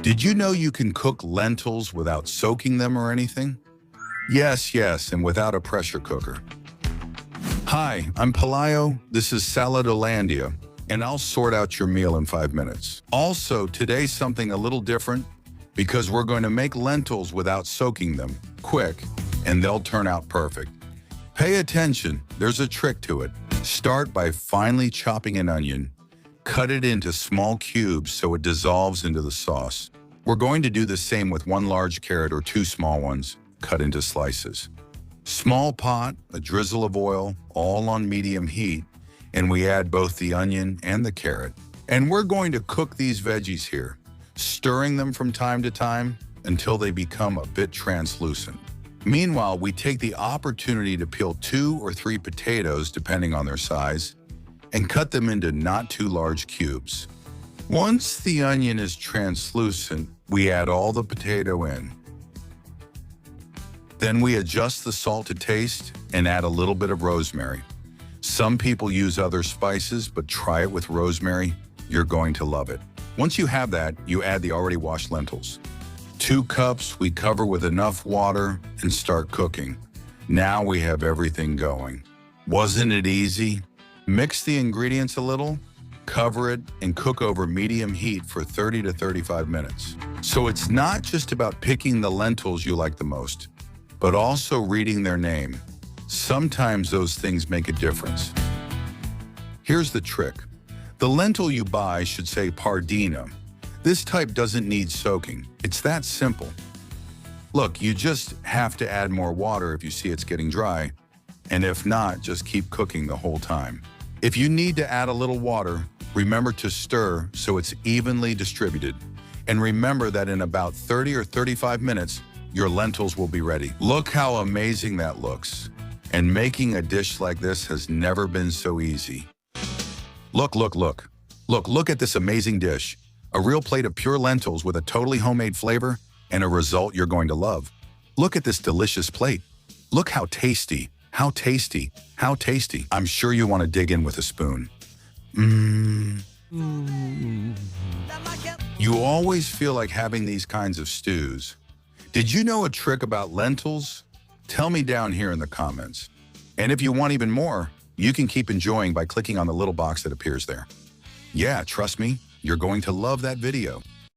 Did you know you can cook lentils without soaking them or anything? Yes, and without a pressure cooker. Hi, I'm Pelayo. This is Saladolandia, and I'll sort out your meal in 5 minutes. Also, today's something a little different because we're going to make lentils without soaking them, quick, and they'll turn out perfect. Pay attention, there's a trick to it. Start by finely chopping an onion. Cut it into small cubes so it dissolves into the sauce. We're going to do the same with 1 large carrot or 2 small ones, cut into slices. Small pot, a drizzle of oil, all on medium heat, and we add both the onion and the carrot. And we're going to cook these veggies here, stirring them from time to time until they become a bit translucent. Meanwhile, we take the opportunity to peel 2 or 3 potatoes, depending on their size, and cut them into not too large cubes. Once the onion is translucent, we add all the potato in. Then we adjust the salt to taste and add a little bit of rosemary. Some people use other spices, but try it with rosemary. You're going to love it. Once you have that, you add the already washed lentils. 2 cups we cover with enough water and start cooking. Now we have everything going. Wasn't it easy? Mix the ingredients a little, cover it, and cook over medium heat for 30 to 35 minutes. So it's not just about picking the lentils you like the most, but also reading their name. Sometimes those things make a difference. Here's the trick. The lentil you buy should say pardina. This type doesn't need soaking. It's that simple. Look, you just have to add more water if you see it's getting dry, and if not, just keep cooking the whole time. If you need to add a little water, remember to stir so it's evenly distributed. And remember that in about 30 or 35 minutes, your lentils will be ready. Look how amazing that looks. And making a dish like this has never been so easy. Look at this amazing dish. A real plate of pure lentils with a totally homemade flavor and a result you're going to love. Look at this delicious plate. Look how tasty. How tasty, how tasty. I'm sure you want to dig in with a spoon. You always feel like having these kinds of stews. Did you know a trick about lentils? Tell me down here in the comments. And if you want even more, you can keep enjoying by clicking on the little box that appears there. Yeah, trust me, you're going to love that video.